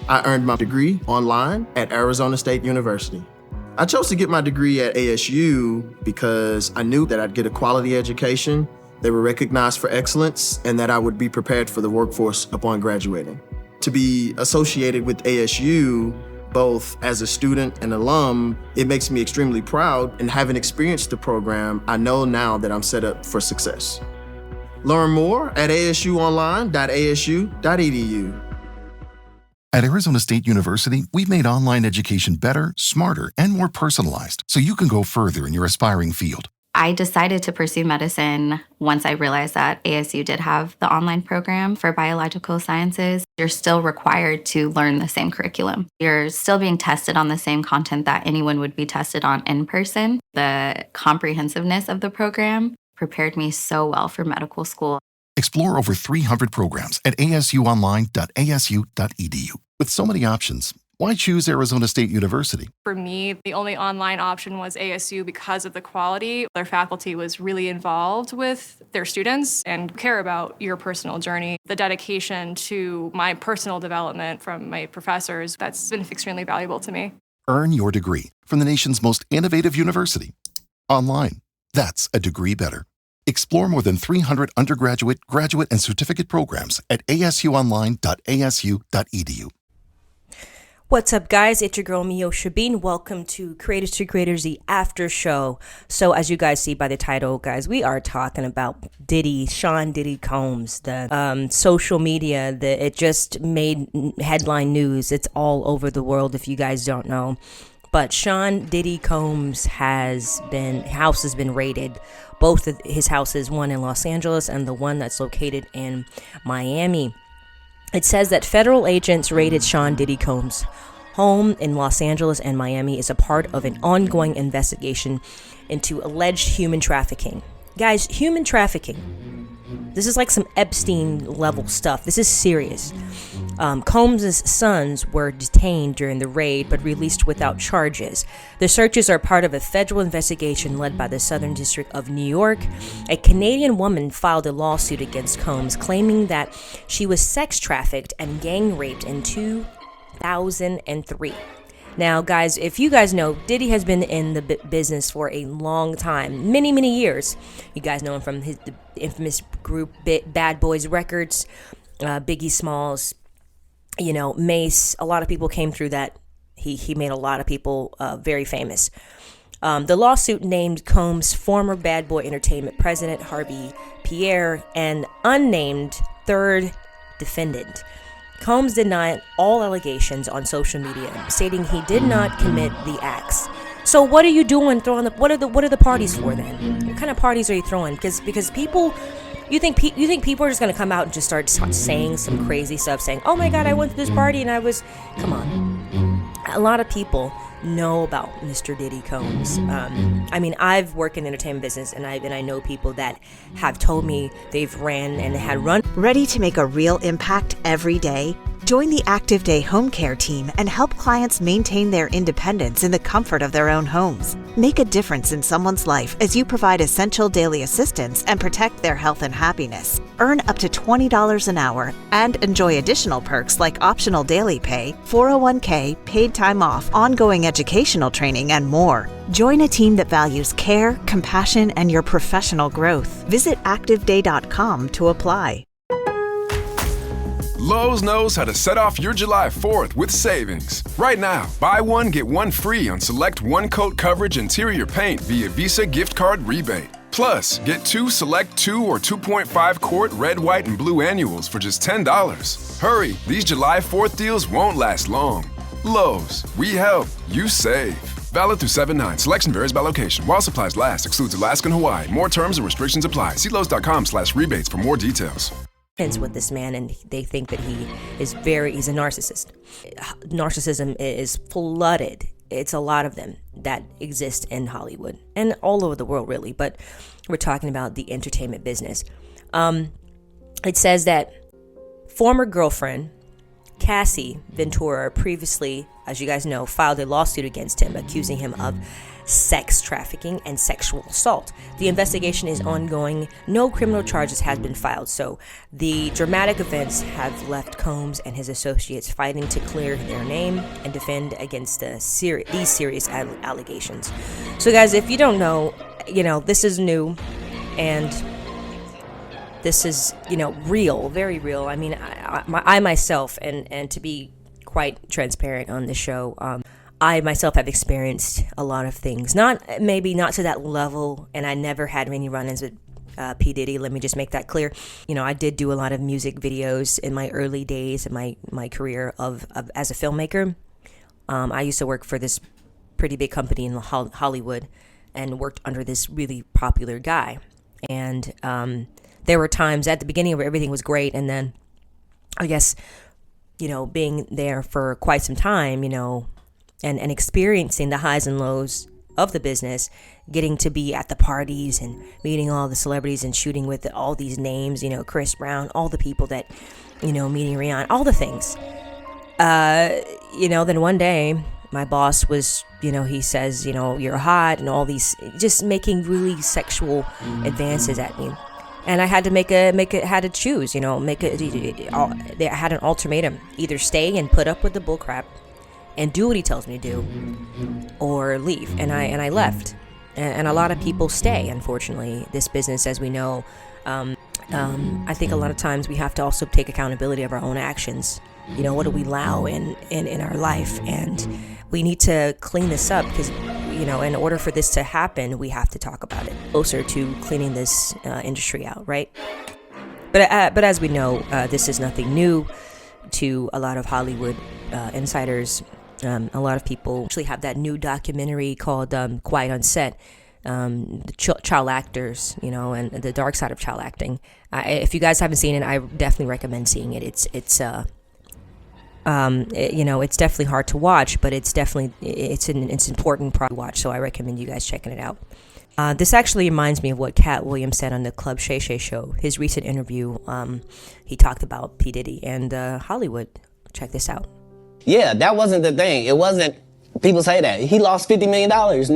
I earned my degree online at Arizona State University. I chose to get my degree at ASU because I knew that I'd get a quality education, they were recognized for excellence, and that I would be prepared for the workforce upon graduating. To be associated with ASU, both as a student and alum, it makes me extremely proud, and having experienced the program, I know now that I'm set up for success. Learn more at asuonline.asu.edu. At Arizona State University, we've made online education better, smarter, and more personalized so you can go further in your aspiring field. I decided to pursue medicine once I realized that ASU did have the online program for biological sciences. You're still required to learn the same curriculum. You're still being tested on the same content that anyone would be tested on in person. The comprehensiveness of the program prepared me so well for medical school. Explore over 300 programs at asuonline.asu.edu. With so many options, why choose Arizona State University? For me, the only online option was ASU because of the quality. Their faculty was really involved with their students and care about your personal journey. The dedication to my personal development from my professors, that's been extremely valuable to me. Earn your degree from the nation's most innovative university. Online. That's a degree better. Explore more than 300 undergraduate, graduate, and certificate programs at asuonline.asu.edu. What's up, guys? It's your girl, Meosha Bean. Welcome to Creators to Creators, the after show. So as you guys see by the title, guys, we are talking about Diddy, Sean Diddy Combs, the social media, it just made headline news. It's all over the world if you guys don't know. But Sean Diddy Combs house has been raided. Both of his houses, one in Los Angeles and the one that's located in Miami. It says that federal agents raided Sean Diddy Combs' home in Los Angeles and Miami as a part of an ongoing investigation into alleged human trafficking. Guys, human trafficking. This is like some Epstein level stuff. This is serious. Combs' sons were detained during the raid but released without charges. The searches are part of a federal investigation led by the Southern District of New York. A Canadian woman filed a lawsuit against Combs claiming that she was sex trafficked and gang raped in 2003. Now, guys, if you guys know, Diddy has been in the business for a long time, many, many years. You guys know him from the infamous group Bad Boys Records, Biggie Smalls, Mace. A lot of people came through that. He made a lot of people very famous. The lawsuit named Combs' former Bad Boy Entertainment president, Harvey Pierre, an unnamed third defendant. Combs denied all allegations on social media, stating he did not commit the acts. So what are you doing what are the parties for then? What kind of parties are you throwing? Because people, you think people are just going to come out and just start saying some crazy stuff, saying, "Oh my God, I went to this party and I was..." Come on. A lot of people know about Mr. Diddy Combs. I've worked in the entertainment business, and I know people that have told me they've ran and had run. Ready to make a real impact every day? Join the Active Day Home Care team and help clients maintain their independence in the comfort of their own homes. Make a difference in someone's life as you provide essential daily assistance and protect their health and happiness. Earn up to $20 an hour and enjoy additional perks like optional daily pay, 401k, paid time off, ongoing educational training, and more. Join a team that values care, compassion, and your professional growth. Visit activeday.com to apply. Lowe's knows how to set off your July 4th with savings. Right now, buy one, get one free on select one-coat coverage interior paint via Visa gift card rebate. Plus, get two select 2 or 2.5 quart red, white, and blue annuals for just $10. Hurry, these July 4th deals won't last long. Lowe's, we help, you save. Valid through 7/9. Selection varies by location. While supplies last, excludes Alaska and Hawaii. More terms and restrictions apply. See Lowe's.com/rebates for more details. With this man, and they think that he's a narcissist. Narcissism is flooded. It's a lot of them that exist in Hollywood and all over the world, really, but we're talking about the entertainment business. It says that former girlfriend Cassie Ventura previously, as you guys know, filed a lawsuit against him, accusing him of sex trafficking, and sexual assault. The investigation is ongoing. No criminal charges have been filed, so the dramatic events have left Combs and his associates fighting to clear their name and defend against these serious allegations. So guys, if you don't know, this is new, and this is, real, very real. I mean, I myself, and to be quite transparent on the show, I myself have experienced a lot of things. Maybe not to that level, and I never had any run-ins with P. Diddy. Let me just make that clear. I did do a lot of music videos in my early days of my career of as a filmmaker. I used to work for this pretty big company in Hollywood and worked under this really popular guy. And there were times at the beginning where everything was great, and then I guess, being there for quite some time, and experiencing the highs and lows of the business, getting to be at the parties and meeting all the celebrities and shooting with all these names, Chris Brown, all the people that, meeting Rihanna, all the things. Then one day my boss was, he says, you're hot, and all these, just making really sexual advances at me. And I had to had to choose, they had an ultimatum: either stay and put up with the bullcrap and do what he tells me to do, or leave. And I left. And a lot of people stay, unfortunately. This business, as we know, I think a lot of times we have to also take accountability of our own actions. What do we allow in our life? And we need to clean this up, because, in order for this to happen, we have to talk about it. Closer to cleaning this industry out, right? But as we know, this is nothing new to a lot of Hollywood insiders. A lot of people actually have that new documentary called Quiet on Set, the child actors, and the dark side of child acting. If you guys haven't seen it, I definitely recommend seeing it. It's definitely hard to watch, but it's an important to watch. So I recommend you guys checking it out. This actually reminds me of what Cat Williams said on the Club Shay Shay show. His recent interview, he talked about P. Diddy and Hollywood. Check this out. Yeah, that wasn't the thing. It wasn't, people say that he lost $50 million.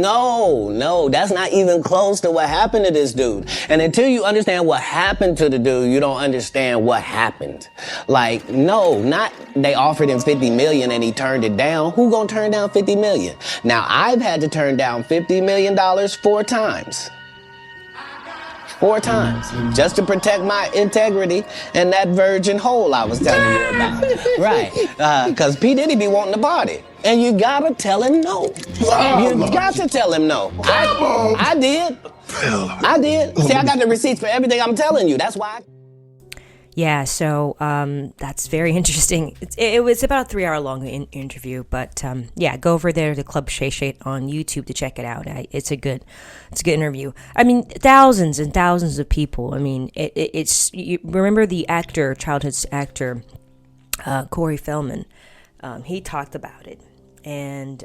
No, that's not even close to what happened to this dude. And until you understand what happened to the dude, you don't understand what happened. Not they offered him $50 million and he turned it down. Who gonna turn down $50 million? Now, I've had to turn down $50 million 4 times. 4 times, just to protect my integrity and that virgin hole I was telling you about. Right, because P. Diddy be wanting to party. And you gotta tell him no. You got to tell him no. I did. See, I got the receipts for everything I'm telling you. That's why. Yeah, so that's very interesting. It was about a 3-hour long interview, but go over there to Club Shay Shay on YouTube to check it out. It's a good interview. I mean, thousands and thousands of people. I mean, you remember the childhood actor, Corey Feldman. He talked about it, and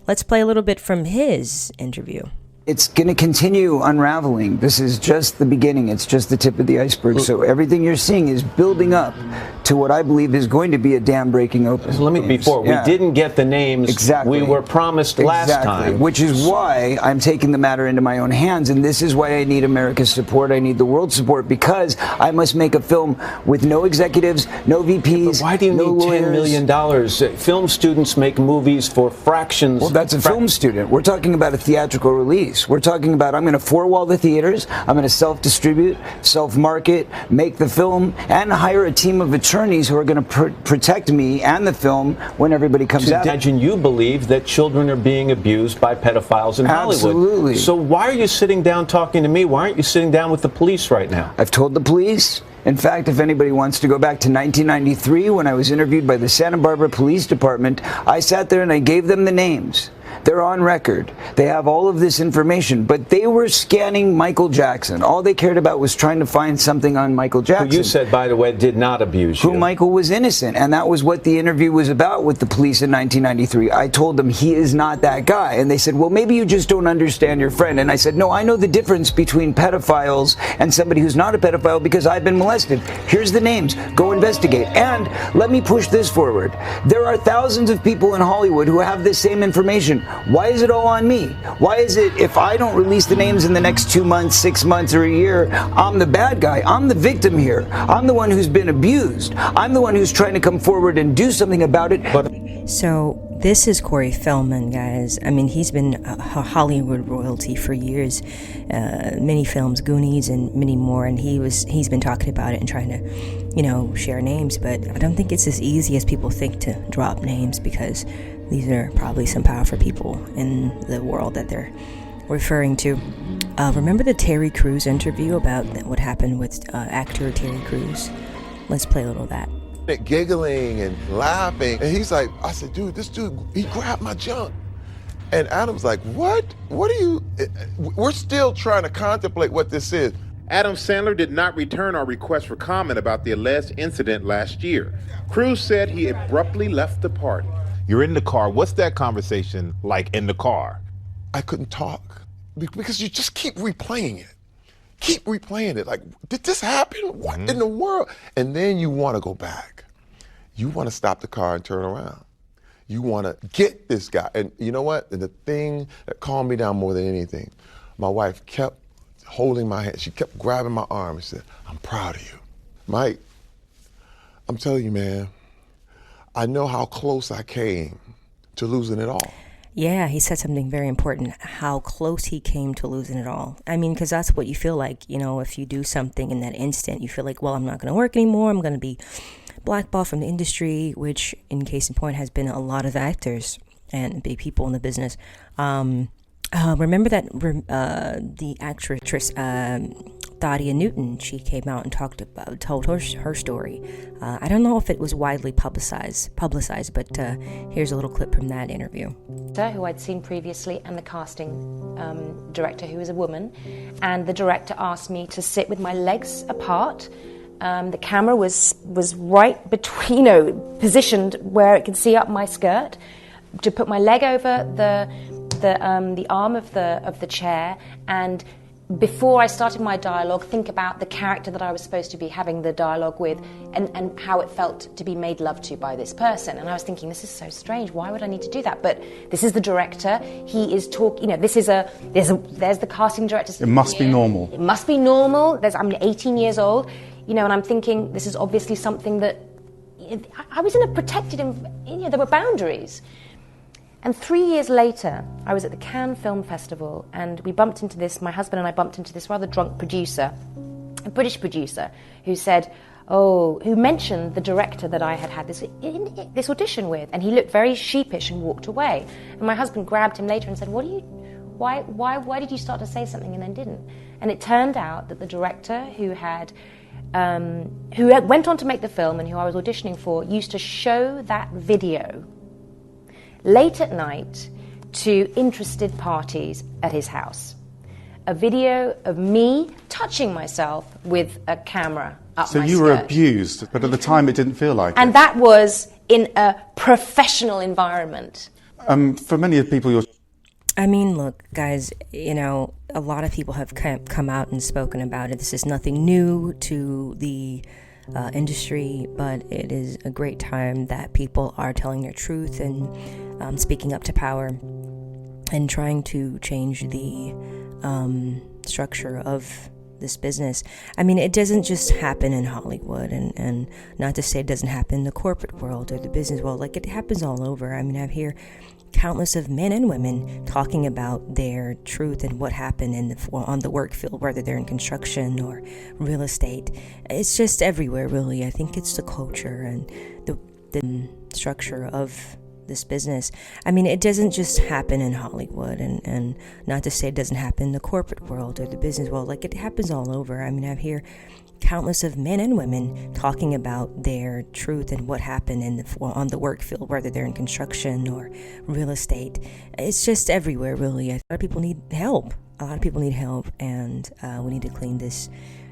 let's play a little bit from his interview. It's going to continue unraveling. This is just the beginning. It's just the tip of the iceberg. So everything you're seeing is building up to what I believe is going to be a dam-breaking opening. So we didn't get the names we were promised last time. Which is why I'm taking the matter into my own hands, and this is why I need America's support. I need the world's support, because I must make a film with no executives, no VPs, but why do you need $10 million? Film students make movies for fractions. Well, that's a film student. We're talking about a theatrical release. We're talking about, I'm going to 4-wall the theaters, I'm going to self-distribute, self-market, make the film, and hire a team of attorneys who are going to protect me and the film when everybody comes out. Imagine you believe that children are being abused by pedophiles in Hollywood. Absolutely. So why are you sitting down talking to me? Why aren't you sitting down with the police right now? I've told the police. In fact, if anybody wants to go back to 1993 when I was interviewed by the Santa Barbara Police Department, I sat there and I gave them the names. They're on record. They have all of this information, but they were scanning Michael Jackson. All they cared about was trying to find something on Michael Jackson. Who you said, by the way, did not abuse you. Who Michael was innocent, and that was what the interview was about with the police in 1993. I told them he is not that guy, and they said, well, maybe you just don't understand your friend. And I said, no, I know the difference between pedophiles and somebody who's not a pedophile because I've been molested. Here's the names. Go investigate. And let me push this forward. There are thousands of people in Hollywood who have this same information. Why is it all on me? Why is it if I don't release the names in the next 2 months, 6 months, or a year, I'm the bad guy? I'm the victim here. I'm the one who's been abused. I'm the one who's trying to come forward and do something about it. So this is Corey Feldman, guys. I mean, he's been a Hollywood royalty for years, many films, Goonies, and many more. And he's been talking about it and trying to, share names. But I don't think it's as easy as people think to drop names, because these are probably some powerful people in the world that they're referring to. Remember the Terry Crews interview about what happened with actor Terry Crews? Let's play a little of that. Giggling and laughing, and he's like, I said, dude, this dude, he grabbed my junk. And Adam's like, what are you, we're still trying to contemplate what this is. Adam Sandler did not return our request for comment about the alleged incident last year. Crews said he abruptly left the party. You're in the car. What's that conversation like in the car? I couldn't talk because you just keep replaying it. Keep replaying it. Like, did this happen? What in the world? And then you want to go back. You want to stop the car and turn around. You want to get this guy. And you know what? And the thing that calmed me down more than anything, my wife kept holding my hand. She kept grabbing my arm and said, I'm proud of you. Mike, I'm telling you, man, I know how close I came to losing it all. Yeah, he said something very important, how close he came to losing it all. I mean, because that's what you feel like, if you do something in that instant, you feel like, well, I'm not going to work anymore. I'm going to be blackballed from the industry, which, in case in point, has been a lot of actors and big people in the business. Remember that the actress Thadia Newton, she came out and told her story. I don't know if it was widely publicized, but here's a little clip from that interview. Who I'd seen previously, and the casting director, who was a woman, and the director asked me to sit with my legs apart. The camera was right between, positioned where it could see up my skirt, to put my leg over the arm of the chair, and before I started my dialogue, think about the character that I was supposed to be having the dialogue with, and how it felt to be made love to by this person. And I was thinking, this is so strange. Why would I need to do that? But this is the director. He is talking. There's the casting director. It must be normal. It must be normal. I'm 18 years old, and I'm thinking this is obviously something that I was in a protected. There were boundaries. And 3 years later, I was at the Cannes Film Festival, and we bumped into this, my husband and I bumped into this rather drunk producer, a British producer, who said, who mentioned the director that I had this audition with, and he looked very sheepish and walked away. And my husband grabbed him later and said, why did you start to say something and then didn't? And it turned out that the director who went on to make the film and who I was auditioning for used to show that video late at night to interested parties at his house. A video of me touching myself with a camera up my skirt. So you were abused, but at the time it didn't feel like it. And that was in a professional environment. For many of people, I mean, look, guys, a lot of people have come out and spoken about it. This is nothing new to the industry, but it is a great time that people are telling their truth and speaking up to power and trying to change the structure of this business. I mean, it doesn't just happen in Hollywood, and not to say it doesn't happen in the corporate world or the business world. Like, it happens all over. I mean, I hear countless of men and women talking about their truth and what happened on the work field, whether they're in construction or real estate. It's just everywhere, really. I think it's the culture and the structure of this business. I mean, it doesn't just happen in Hollywood, and not to say it doesn't happen in the corporate world or the business world. Like, it happens all over. I mean, I hear countless of men and women talking about their truth and what happened on the work field, whether they're in construction or real estate. It's just everywhere, really. A lot of people need help. And we need to clean this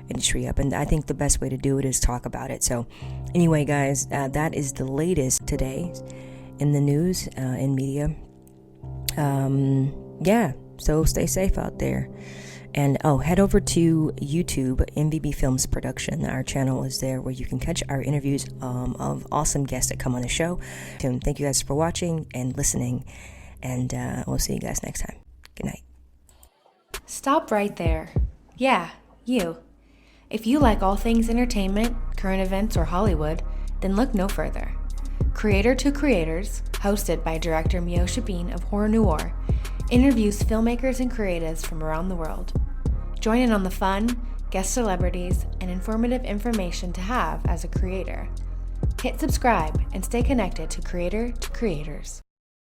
industry up. And I think the best way to do it is talk about it. So anyway, guys, that is the latest today in the news, in media. So stay safe out there. And head over to YouTube, MVB Films Production. Our channel is there where you can catch our interviews of awesome guests that come on the show. Thank you guys for watching and listening. And we'll see you guys next time. Good night. Stop right there. Yeah, you. If you like all things entertainment, current events, or Hollywood, then look no further. Creator to Creators, hosted by director Meosha of Horror Noir, interviews filmmakers and creatives from around the world. Join in on the fun, guest celebrities, and informative information to have as a creator. Hit subscribe and stay connected to Creator to Creators.